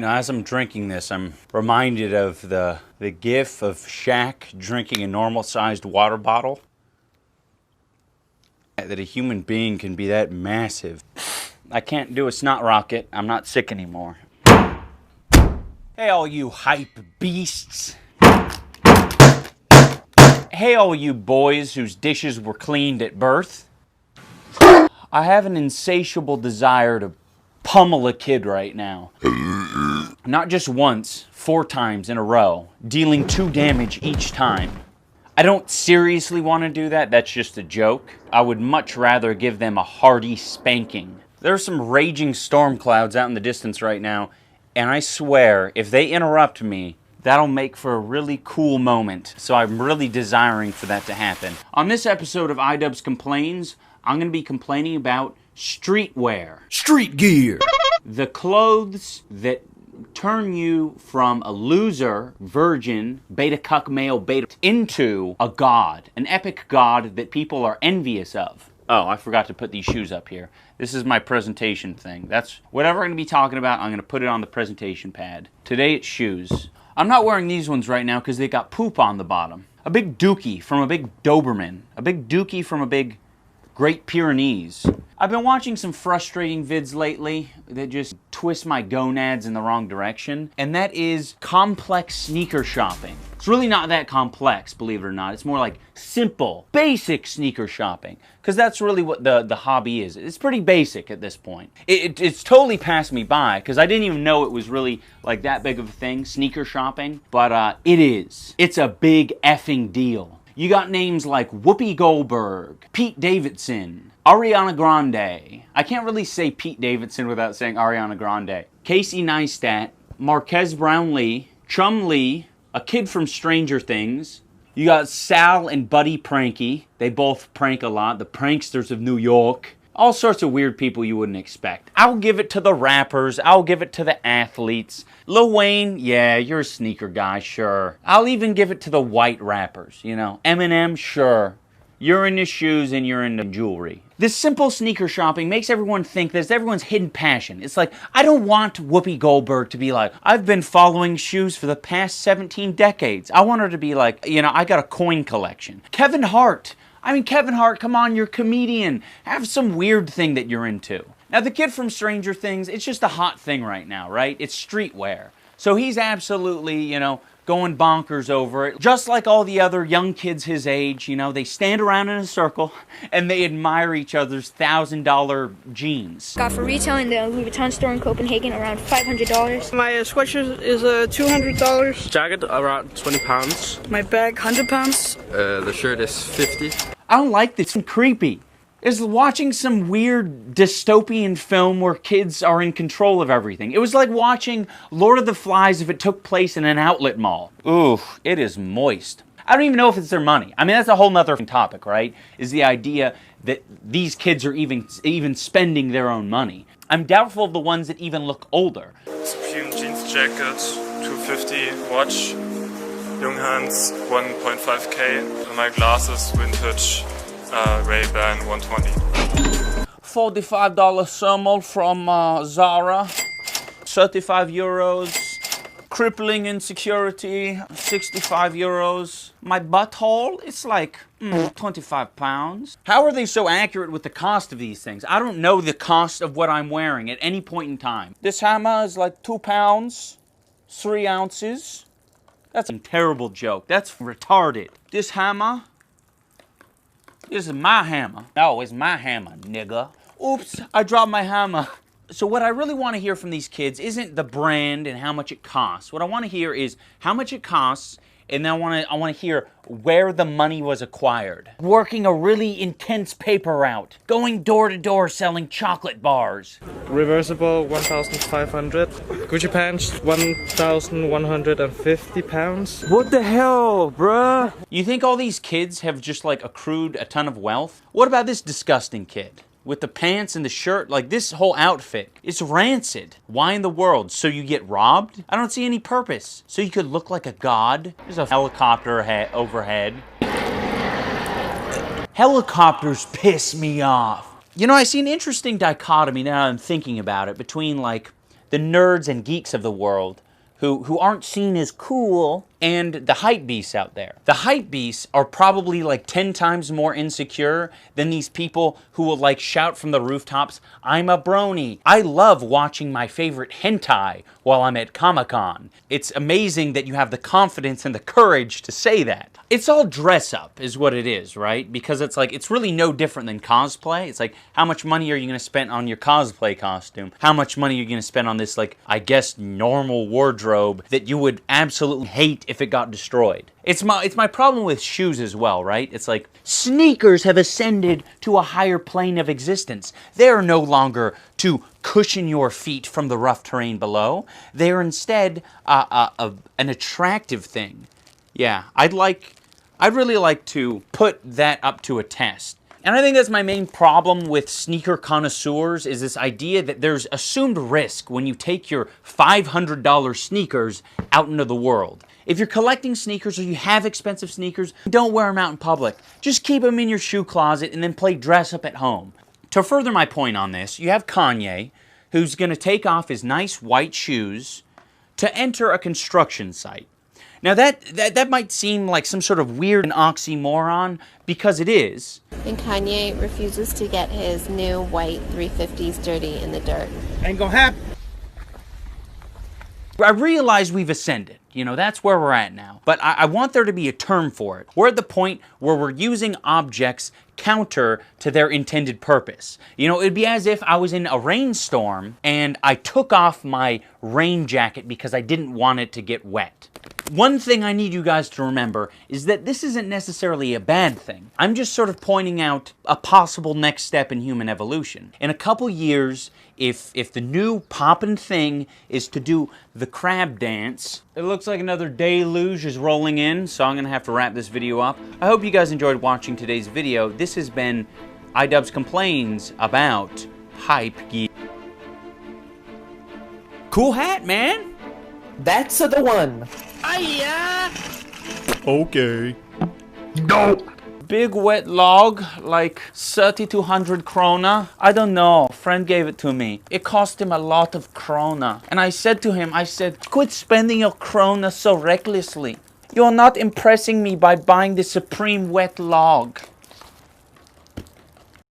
know, as I'm drinking this, I'm reminded of the gif of Shaq drinking a normal-sized water bottle. That a human being can be that massive. I can't do a snot rocket. I'm not sick anymore. Hey, all you hype beasts. Hey, all you boys whose dishes were cleaned at birth. I have an insatiable desire to pummel a kid right now. Not just once, 4 times in a row, dealing 2 damage each time. I don't seriously want to do that, that's just a joke. I would much rather give them a hearty spanking. There are some raging storm clouds out in the distance right now, and I swear, if they interrupt me, that'll make for a really cool moment. So I'm really desiring for that to happen. On this episode of iDubbbz Complains, I'm going to be complaining about streetwear. Street gear! The clothes that turn you from a loser, virgin, beta cuck male beta into a god. An epic god that people are envious of. Oh, I forgot to put these shoes up here. This is my presentation thing. That's whatever I'm going to be talking about, I'm going to put it on the presentation pad. Today it's shoes. I'm not wearing these ones right now because they got poop on the bottom. A big dookie from a big Doberman. A big dookie from a big Great Pyrenees. I've been watching some frustrating vids lately that just twist my gonads in the wrong direction, and that is complex sneaker shopping. It's really not that complex, believe it or not. It's more like simple, basic sneaker shopping, because that's really what the hobby is. It's pretty basic at this point. It's totally passed me by, because I didn't even know it was really like that big of a thing, sneaker shopping, but it is. It's a big effing deal. You got names like Whoopi Goldberg, Pete Davidson, Ariana Grande. I can't really say Pete Davidson without saying Ariana Grande. Casey Neistat, Marquez Brownlee, Chum Lee, a kid from Stranger Things. You got Sal and Buddy Pranky. They both prank a lot. The pranksters of New York. All sorts of weird people you wouldn't expect. I'll give it to the rappers. I'll give it to the athletes. Lil Wayne, yeah, you're a sneaker guy, sure. I'll even give it to the white rappers, you know. Eminem, sure. You're into shoes and you're into jewelry. This simple sneaker shopping makes everyone think that it's everyone's hidden passion. It's like, I don't want Whoopi Goldberg to be like, I've been following shoes for the past 17 decades. I want her to be like, you know, I got a coin collection. Kevin Hart. I mean, Kevin Hart, come on, you're a comedian. Have some weird thing that you're into. Now, the kid from Stranger Things, it's just a hot thing right now, right? It's streetwear. So he's absolutely, you know, going bonkers over it. Just like all the other young kids his age, you know, they stand around in a circle and they admire each other's $1,000 jeans. Got for retail in the Louis Vuitton store in Copenhagen around $500. My sweatshirt is $200. Jacket around 20 pounds. My bag, 100 pounds. The shirt is 50. I don't like this. It's creepy. It's watching some weird dystopian film where kids are in control of everything. It was like watching Lord of the Flies if it took place in an outlet mall. Ooh, it is moist. I don't even know if it's their money. I mean, that's a whole nother topic, right? Is the idea that these kids are even spending their own money. I'm doubtful of the ones that even look older. Supreme jeans jacket, 250, watch, Junghans, 1.5k, my glasses, vintage, Ray-Ban, 120. $45 thermal from Zara, 35 euros. Crippling insecurity, 65 euros. My butthole, it's like 25 pounds. How are they so accurate with the cost of these things? I don't know the cost of what I'm wearing at any point in time. This hammer is like 2 pounds, 3 ounces. That's a terrible joke. That's retarded. This hammer, this is my hammer. No, it's my hammer, nigga. Oops, I dropped my hammer. So what I really want to hear from these kids isn't the brand and how much it costs. What I want to hear is how much it costs, and then I want to hear where the money was acquired. Working a really intense paper route. Going door to door selling chocolate bars. Reversible, 1,500. Gucci pants, 1,150 pounds. What the hell, bruh? You think all these kids have just like accrued a ton of wealth? What about this disgusting kid? With the pants and the shirt, like this whole outfit, it's rancid. Why in the world? So you get robbed? I don't see any purpose. So you could look like a god? There's a helicopter overhead. Helicopters piss me off. You know, I see an interesting dichotomy now I'm thinking about it between like the nerds and geeks of the world who aren't seen as cool, and the hype beasts out there. The hype beasts are probably like 10 times more insecure than these people who will like shout from the rooftops, "I'm a brony." I love watching my favorite hentai while I'm at Comic-Con. It's amazing that you have the confidence and the courage to say that. It's all dress up is what it is, right? Because it's like, it's really no different than cosplay. It's like, how much money are you going to spend on your cosplay costume? How much money are you going to spend on this, like, I guess, normal wardrobe that you would absolutely hate if it got destroyed? It's my problem with shoes as well, right? It's like, sneakers have ascended to a higher plane of existence. They are no longer to cushion your feet from the rough terrain below. They are instead an attractive thing. Yeah, I'd really like to put that up to a test. And I think that's my main problem with sneaker connoisseurs, is this idea that there's assumed risk when you take your $500 sneakers out into the world. If you're collecting sneakers or you have expensive sneakers, don't wear them out in public. Just keep them in your shoe closet and then play dress up at home. To further my point on this, you have Kanye, who's going to take off his nice white shoes to enter a construction site. Now that might seem like some sort of weird oxymoron, because it is. And Kanye refuses to get his new white 350s dirty in the dirt. Ain't gonna happen. I realize we've ascended. You know, that's where we're at now. But I want there to be a term for it. We're at the point where we're using objects counter to their intended purpose. You know, it'd be as if I was in a rainstorm and I took off my rain jacket because I didn't want it to get wet. One thing I need you guys to remember is that this isn't necessarily a bad thing. I'm just sort of pointing out a possible next step in human evolution. In a couple years, if the new poppin' thing is to do the crab dance, it looks like another deluge is rolling in, so I'm gonna have to wrap this video up. I hope you guys enjoyed watching today's video. This has been iDubbbz Complains About Hype Geek. Cool hat, man! That's the one. Okay. Big wet log, like 3,200 krona. I don't know, friend gave it to me. It cost him a lot of krona. And I said to him, quit spending your krona so recklessly. You're not impressing me by buying the supreme wet log.